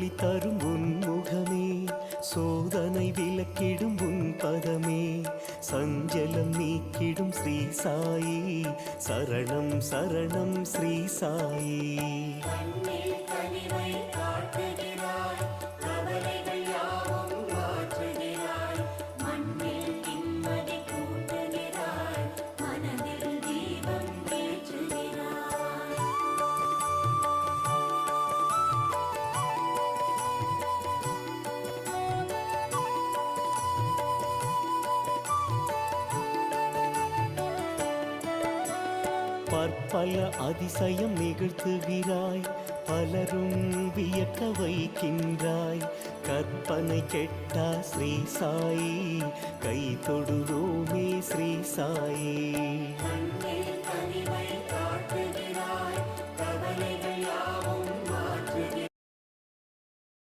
சாந்தத்தை தரும் உன்முகமே, சோதனை விலக்கிடும் உன் பதமே, சஞ்சலம் நீக்கிடும் ஸ்ரீ சாயி, சரணம் சரணம் ஸ்ரீ சாயி. பற்பல அதிசயம் நிகழ்த்துகிறாய், பலரும் வியக்க வைக்கின்றாய், கற்பனை கெட்டா ஸ்ரீ சாயி, கை தொடுவோமே ஸ்ரீ சாயி.